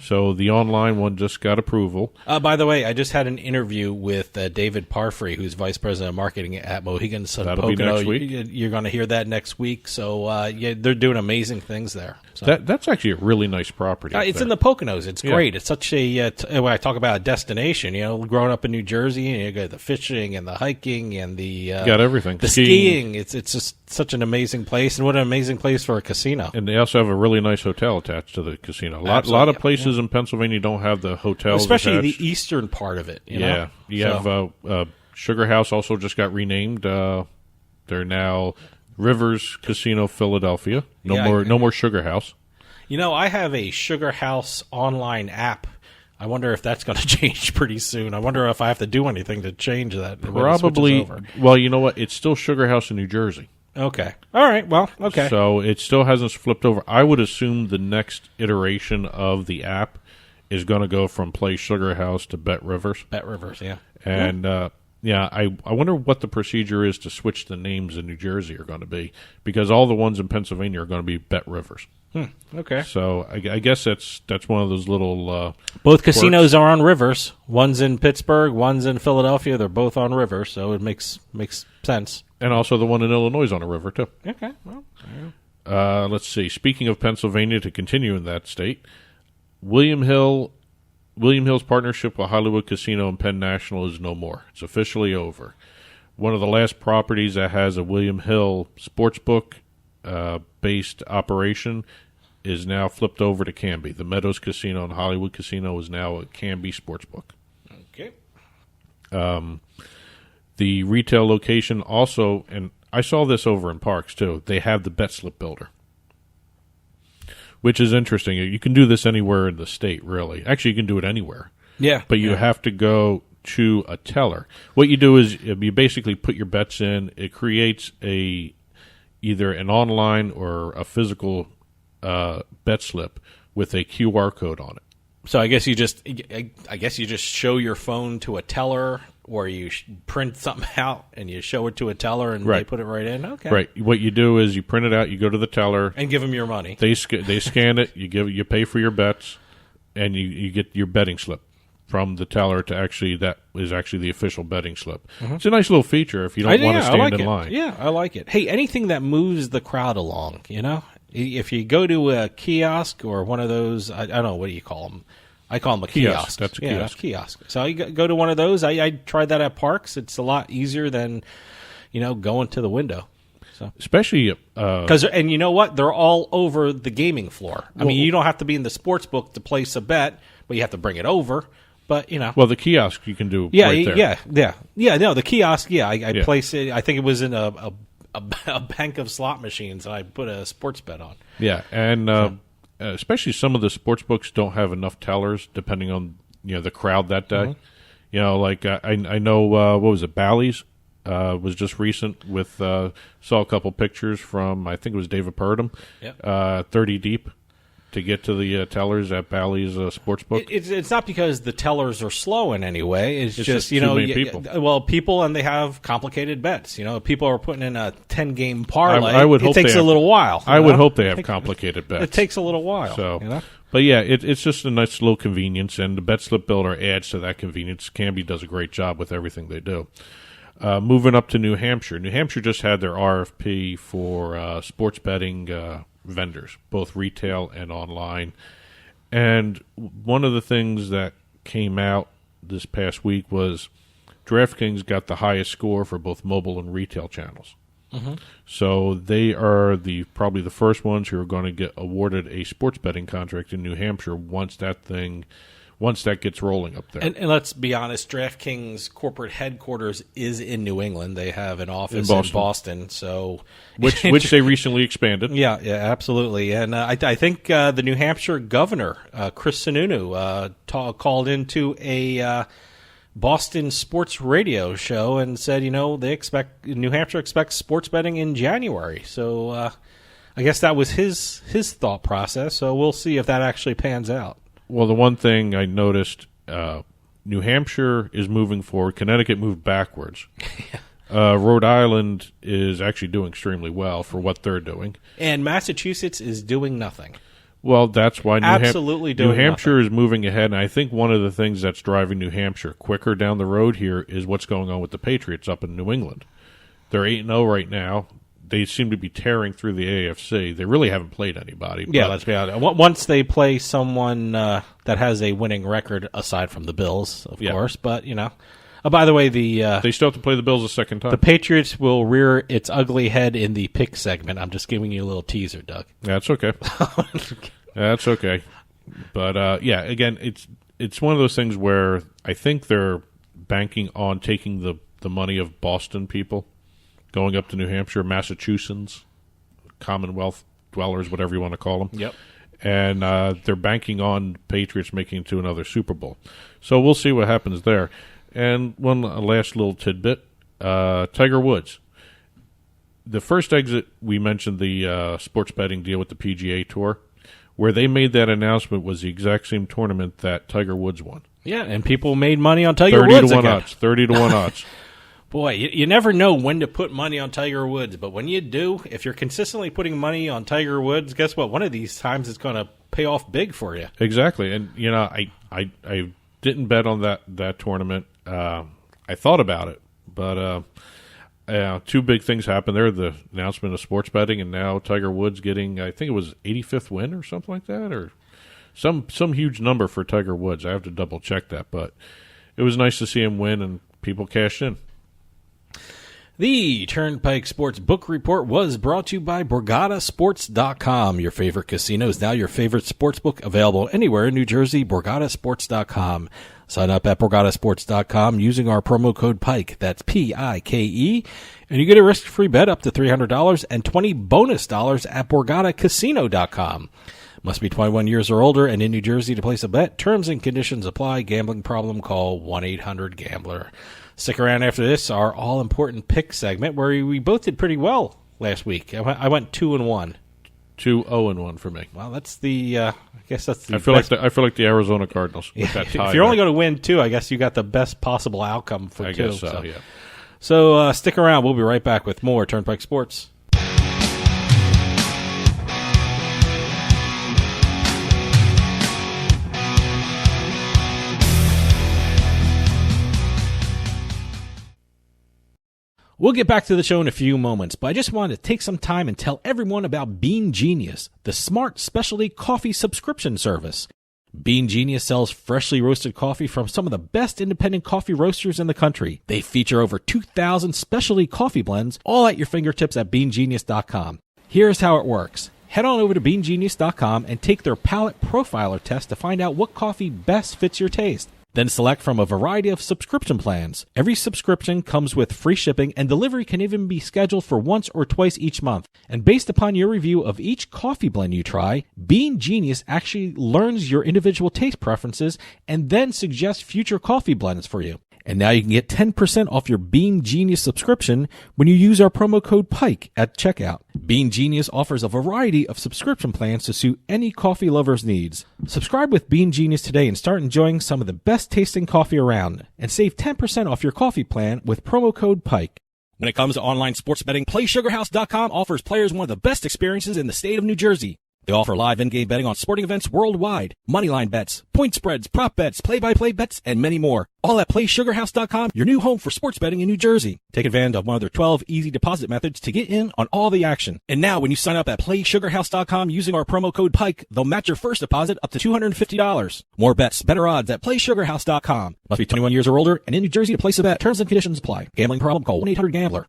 So the online one just got approval. By the way, I just had an interview with David Parfrey, who's Vice President of Marketing at Mohegan Sun That'll Pocono. be next week. You're going to hear that next week. So they're doing amazing things there. So. That's actually a really nice property. It's in the Poconos. It's great. It's such a when I talk about a destination, growing up in New Jersey, and you got the fishing and the hiking and the you got everything. The skiing. It's just such an amazing place, and what an amazing place for a casino. And they also have a really nice hotel attached to the casino. A lot of places in Pennsylvania don't have the hotels, especially attached. The eastern part of it. You have Sugar House also just got renamed. They're now Rivers Casino Philadelphia. No more Sugar House. I have a Sugar House online app. I wonder if that's going to change pretty soon. I wonder if I have to do anything to change that. Probably. Well, you know what? It's still Sugar House in New Jersey. Okay. All right. Well, okay. So it still hasn't flipped over. I would assume the next iteration of the app is going to go from Play Sugar House to Bet Rivers. Bet Rivers, yeah. And, I wonder what the procedure is to switch the names in New Jersey are going to be, because all the ones in Pennsylvania are going to be Bet Rivers. Okay. So I guess that's one of those little both casinos are on rivers. One's in Pittsburgh, one's in Philadelphia. They're both on rivers, so it makes sense. And also the one in Illinois is on a river, too. Okay. Well, let's see. Speaking of Pennsylvania, to continue in that state, William Hill's partnership with Hollywood Casino and Penn National is no more. It's officially over. One of the last properties that has a William Hill sportsbook based operation is now flipped over to Canby. The Meadows Casino and Hollywood Casino is now a Canby sportsbook. Okay. The retail location also, and I saw this over in Parks too, they have the bet slip builder, which is interesting. You can do this anywhere in the state, really. Actually, you can do it anywhere. Yeah. But you have to go to a teller. What you do is you basically put your bets in. It creates either an online or a physical bet slip with a QR code on it. So I guess you just show your phone to a teller, or you print something out and you show it to a teller and they put it right in. Okay. Right. What you do is you print it out. You go to the teller and give them your money. They scan it. You pay for your bets, and you get your betting slip from the teller that is actually the official betting slip. Mm-hmm. It's a nice little feature if you don't want to stand in line. Yeah, I like it. Hey, anything that moves the crowd along, If you go to a kiosk or one of those, I don't know, what do you call them? I call them a kiosk. That's a kiosk. Kiosk. So you go to one of those. I tried that at parks. It's a lot easier than, going to the window. So Especially and you know what? They're all over the gaming floor. I mean, you don't have to be in the sports book to place a bet, but you have to bring it over. But well, the kiosk you can do. Right there. Yeah. No, the kiosk. Yeah, I place it. I think it was in a bank of slot machines, and I put a sports bet on. Yeah, and especially some of the sports books don't have enough tellers, depending on the crowd that day. Mm-hmm. I know what was it, Bally's was just recent with saw a couple pictures from, I think it was David Purdom, 30 deep to get to the tellers at Bally's sportsbook. It's not because the tellers are slow in any way. It's just too many people. Well, people, and they have complicated bets. People are putting in a 10-game parlay. I would hope it takes a little while. I would hope they have complicated bets. It takes a little while. So, but yeah, it's just a nice little convenience, and the Bet Slip Builder adds to that convenience. Canby does a great job with everything they do. Moving up to New Hampshire. New Hampshire just had their RFP for sports betting vendors, both retail and online. And one of the things that came out this past week was DraftKings got the highest score for both mobile and retail channels. Mm-hmm. So they are probably the first ones who are going to get awarded a sports betting contract in New Hampshire once that gets rolling up there. And let's be honest, DraftKings corporate headquarters is in New England. They have an office in Boston, so which they recently expanded. Yeah, absolutely. And I think the New Hampshire governor, Chris Sununu, called into a Boston sports radio show and said, New Hampshire expects sports betting in January. So I guess that was his thought process. So we'll see if that actually pans out. Well, the one thing I noticed, New Hampshire is moving forward. Connecticut moved backwards. Rhode Island is actually doing extremely well for what they're doing. And Massachusetts is doing nothing. Well, that's why New Hampshire nothing. Is moving ahead. And I think one of the things that's driving New Hampshire quicker down the road here is what's going on with the Patriots up in New England. They're 8-0 right now. They seem to be tearing through the AFC. They really haven't played anybody. Yeah, let's be honest. Once they play someone that has a winning record, aside from the Bills, of course. But, by the way, they still have to play the Bills a second time. The Patriots will rear its ugly head in the pick segment. I'm just giving you a little teaser, Doug. That's okay. That's okay. But, again, it's one of those things where I think they're banking on taking the money of Boston people, going up to New Hampshire, Massachusetts, Commonwealth dwellers, whatever you want to call them. Yep. And they're banking on Patriots making it to another Super Bowl. So we'll see what happens there. And one last little tidbit, Tiger Woods. The first exit, we mentioned the sports betting deal with the PGA Tour. Where they made that announcement was the exact same tournament that Tiger Woods won. Yeah, and people made money on Tiger Woods again. 30 to 1 odds. Boy, you never know when to put money on Tiger Woods, but when you do, if you're consistently putting money on Tiger Woods, guess what? One of these times it's going to pay off big for you. Exactly, and I didn't bet on that tournament. I thought about it, but two big things happened there: the announcement of sports betting, and now Tiger Woods getting, I think it was 85th win or something like that, or some huge number for Tiger Woods. I have to double check that, but it was nice to see him win, and people cashed in. The Turnpike Sports Book Report was brought to you by BorgataSports.com. Your favorite casino is now your favorite sports book, available anywhere in New Jersey. BorgataSports.com. Sign up at BorgataSports.com using our promo code PIKE. That's PIKE. And you get a risk-free bet up to $300 and $20 bonus at BorgataCasino.com. Must be 21 years or older and in New Jersey to place a bet. Terms and conditions apply. Gambling problem? Call 1-800-GAMBLER. Stick around after this, our all-important pick segment, where we both did pretty well last week. I went 2-1. 2-0-1 for me. Well, that's the. I guess that's the. I feel like the Arizona Cardinals. Yeah, with that tie if you're only going to win 2, I guess you got the best possible outcome for 2. I guess so. Yeah. So stick around. We'll be right back with more Turnpike Sports. We'll get back to the show in a few moments, but I just wanted to take some time and tell everyone about Bean Genius, the smart specialty coffee subscription service. Bean Genius sells freshly roasted coffee from some of the best independent coffee roasters in the country. They feature over 2,000 specialty coffee blends, all at your fingertips at beangenius.com. Here's how it works. Head on over to beangenius.com and take their palate profiler test to find out what coffee best fits your taste. Then select from a variety of subscription plans. Every subscription comes with free shipping, and delivery can even be scheduled for once or twice each month. And based upon your review of each coffee blend you try, Bean Genius actually learns your individual taste preferences and then suggests future coffee blends for you. And now you can get 10% off your Bean Genius subscription when you use our promo code PIKE at checkout. Bean Genius offers a variety of subscription plans to suit any coffee lover's needs. Subscribe with Bean Genius today and start enjoying some of the best tasting coffee around. And save 10% off your coffee plan with promo code PIKE. When it comes to online sports betting, PlaySugarHouse.com offers players one of the best experiences in the state of New Jersey. They offer live in-game betting on sporting events worldwide, moneyline bets, point spreads, prop bets, play-by-play bets, and many more. All at PlaySugarHouse.com, your new home for sports betting in New Jersey. Take advantage of one of their 12 easy deposit methods to get in on all the action. And now, when you sign up at PlaySugarHouse.com using our promo code PIKE, they'll match your first deposit up to $250. More bets, better odds at PlaySugarHouse.com. Must be 21 years or older and in New Jersey to place a bet. Terms and conditions apply. Gambling problem? Call 1-800-GAMBLER.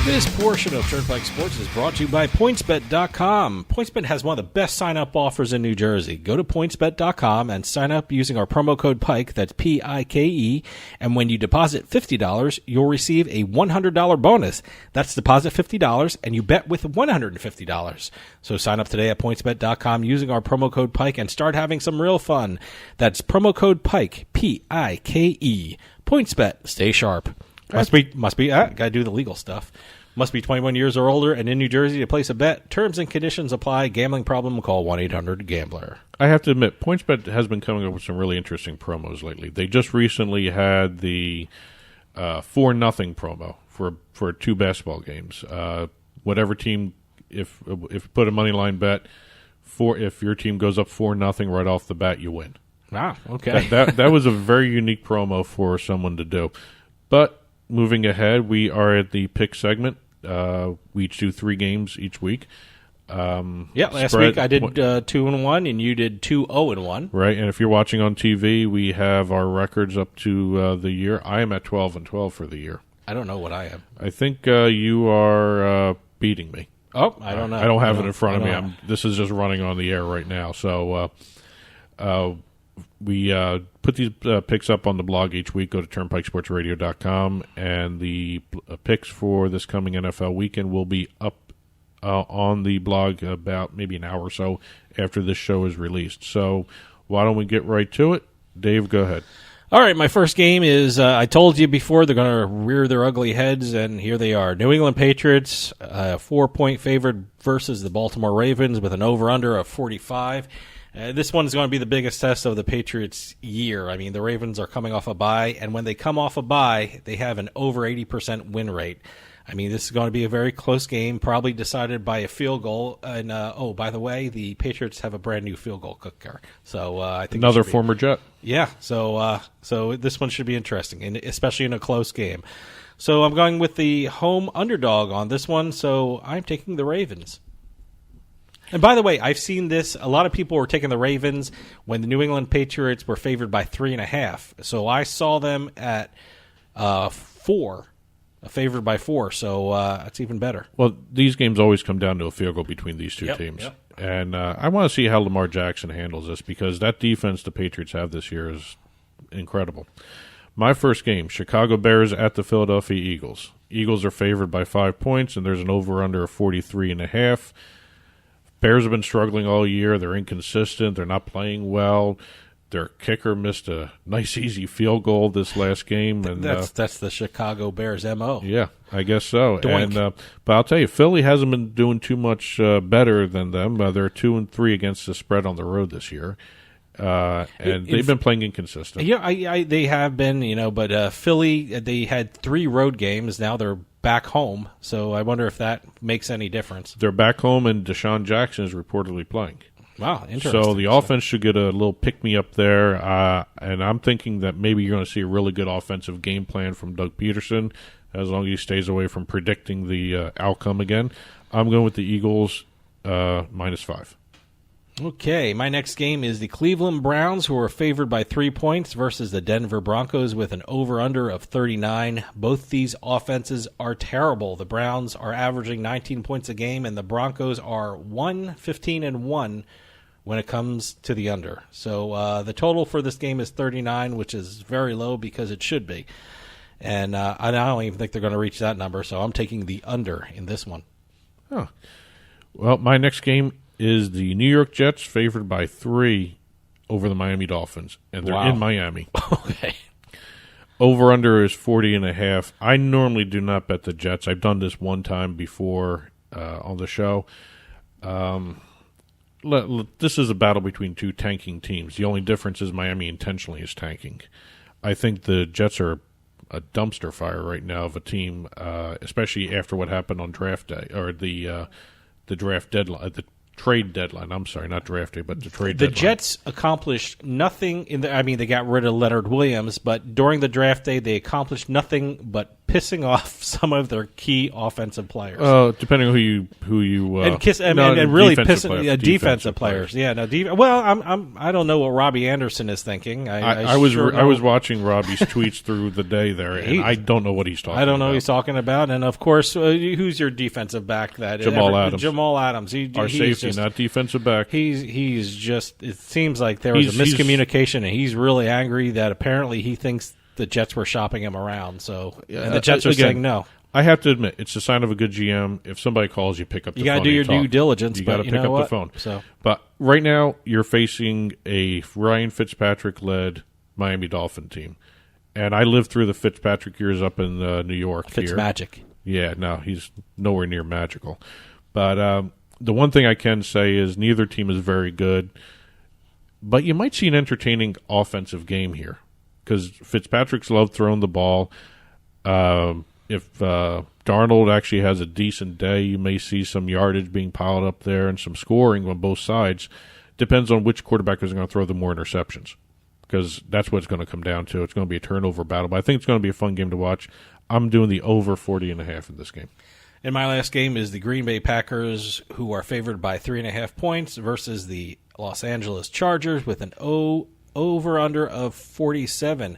This portion of Turnpike Sports is brought to you by PointsBet.com. PointsBet has one of the best sign-up offers in New Jersey. Go to PointsBet.com and sign up using our promo code PIKE, that's P-I-K-E, and when you deposit $50, you'll receive a $100 bonus. That's deposit $50, and you bet with $150. So sign up today at PointsBet.com using our promo code PIKE and start having some real fun. That's promo code PIKE, P-I-K-E. PointsBet, stay sharp. Gotta do the legal stuff. Must be 21 years or older and in New Jersey to place a bet. Terms and conditions apply. Gambling problem? Call 1-800-GAMBLER. I have to admit, PointsBet has been coming up with some really interesting promos lately. They just recently had the 4-0 promo for 2 basketball games. Whatever team, if you put a money line bet, if your team goes up 4-0 right off the bat, you win. Ah, okay. That was a very unique promo for someone to do. But moving ahead, we are at the pick segment. We each do 3 games each week. Last week I did 2-1, and you did 2-0-1. Right, and if you're watching on TV, we have our records up to the year. I am at 12-12 for the year. I don't know what I am. I think you are beating me. Oh, I don't know. I don't have it in front of me. This is just running on the air right now. So we put these picks up on the blog each week. Go to turnpikesportsradio.com, and the picks for this coming NFL weekend will be up on the blog about maybe an hour or so after this show is released. So why don't we get right to it? Dave, go ahead. All right, my first game is, I told you before, they're going to rear their ugly heads, and here they are. New England Patriots, 4-point favorite versus the Baltimore Ravens with an over-under of 45. This one is going to be the biggest test of the Patriots' year. I mean, the Ravens are coming off a bye, and when they come off a bye, they have an over 80% win rate. I mean, this is going to be a very close game, probably decided by a field goal. And by the way, the Patriots have a brand new field goal kicker. So I think another former Jet. Yeah. So this one should be interesting, and especially in a close game. So I'm going with the home underdog on this one. So I'm taking the Ravens. And by the way, I've seen this. A lot of people were taking the Ravens when the New England Patriots were favored by 3.5. So I saw them at 4. Favored by 4, so it's even better. Well, these games always come down to a field goal between these two teams. Yep. And I want to see how Lamar Jackson handles this, because that defense the Patriots have this year is incredible. My first game, Chicago Bears at the Philadelphia Eagles. Eagles are favored by 5 points, and there's an over-under of 43.5. Bears have been struggling all year. They're inconsistent. They're not playing well. Their kicker missed a nice, easy field goal this last game, and that's the Chicago Bears MO. Yeah, I guess so. Doink. And but I'll tell you, Philly hasn't been doing too much better than them. They're 2-3 against the spread on the road this year, And they've been playing inconsistent. Yeah, they have been, but Philly, they had 3 road games. Now they're back home, so I wonder if that makes any difference. They're back home, and Deshaun Jackson is reportedly playing. Wow, interesting. So the offense should get a little pick-me-up there, and I'm thinking that maybe you're going to see a really good offensive game plan from Doug Peterson, as long as he stays away from predicting the outcome again. I'm going with the Eagles -5. Okay, my next game is the Cleveland Browns, who are favored by 3 points, versus the Denver Broncos with an over-under of 39. Both these offenses are terrible. The Browns are averaging 19 points a game, and the Broncos are 1-15-1 when it comes to the under. So the total for this game is 39, which is very low because it should be. And I don't even think they're going to reach that number, so I'm taking the under in this one. Oh. Well, my next game is the New York Jets favored by 3 over the Miami Dolphins, and they're in Miami. Okay. Over-under is 40.5. I normally do not bet the Jets. I've done this one time before on the show. This is a battle between 2 tanking teams. The only difference is Miami intentionally is tanking. I think the Jets are a dumpster fire right now of a team, especially after what happened on draft day, or the draft deadline, the trade deadline. I'm sorry, not draft day, but the trade deadline. The Jets accomplished nothing they got rid of Leonard Williams, but during the draft day, they accomplished nothing but pissing off some of their key offensive players. Depending on who you and really pissing defensive players. Yeah, no. Well, I don't know what Robbie Anderson is thinking. I was watching Robbie's tweets through the day there, and I don't know what he's talking about. I don't know what he's talking about, and of course, who's your defensive back? Jamal Adams. Jamal Adams. Our safety, not defensive back. He's just. It seems like there was a miscommunication, and he's really angry that apparently he thinks the Jets were shopping him around. So and the Jets are saying no. I have to admit, it's a sign of a good GM. If somebody calls, you pick up the phone. You got to do your due diligence. You got to pick up the phone. But right now, you're facing a Ryan Fitzpatrick-led Miami Dolphin team. And I lived through the Fitzpatrick years up in New York. Fitzmagic. Yeah, no, he's nowhere near magical. But the one thing I can say is neither team is very good. But you might see an entertaining offensive game here, because Fitzpatrick's loved throwing the ball. If Darnold actually has a decent day, you may see some yardage being piled up there and some scoring on both sides. Depends on which quarterback is going to throw the more interceptions, because that's what it's going to come down to. It's going to be a turnover battle, but I think it's going to be a fun game to watch. I'm doing the over 40.5 in this game. And my last game is the Green Bay Packers, who are favored by 3.5 points, versus the Los Angeles Chargers with an over-under of 47.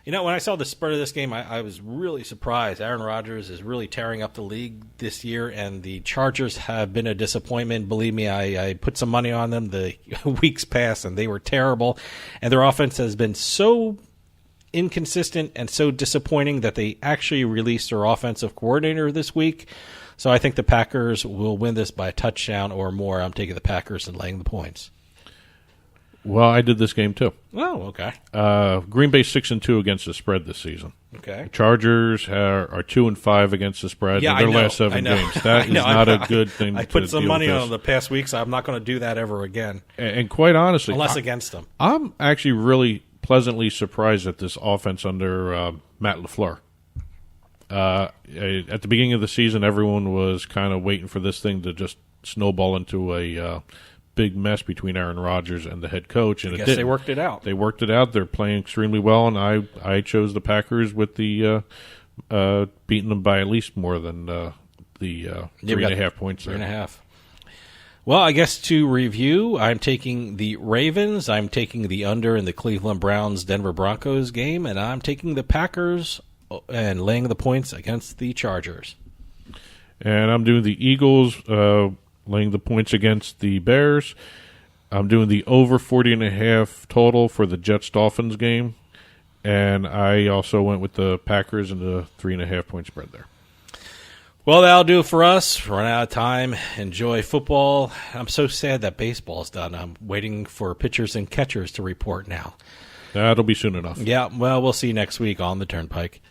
You know, when I saw the spread of this game, I was really surprised. Aaron Rodgers is really tearing up the league this year, and the Chargers have been a disappointment. Believe me, I put some money on them the weeks past, and they were terrible. And their offense has been so inconsistent and so disappointing that they actually released their offensive coordinator this week. So I think the Packers will win this by a touchdown or more. I'm taking the Packers and laying the points. Well, I did this game too. Oh, okay. Green Bay 6-2 against the spread this season. Okay. The Chargers are 2-5 against the spread in their last 7 games. That is not a good thing. I put some money on the past week, so I'm not going to do that ever again. And quite honestly, unless against them, I'm actually really pleasantly surprised at this offense under Matt LaFleur. At the beginning of the season, everyone was kind of waiting for this thing to just snowball into a big mess between Aaron Rodgers and the head coach, and I guess they worked it out. They worked it out. They're playing extremely well, and I chose the Packers with the beating them by at least more than the 3.5 points. 3.5. Well, I guess to review, I'm taking the Ravens, I'm taking the under in the Cleveland Browns-Denver Broncos game, and I'm taking the Packers and laying the points against the Chargers. And I'm doing the Eagles, laying the points against the Bears. I'm doing the over 40.5 total for the Jets-Dolphins game. And I also went with the Packers and the 3.5 point spread there. Well, that'll do it for us. Run out of time. Enjoy football. I'm so sad that baseball's done. I'm waiting for pitchers and catchers to report now. That'll be soon enough. Yeah, well, we'll see you next week on the Turnpike.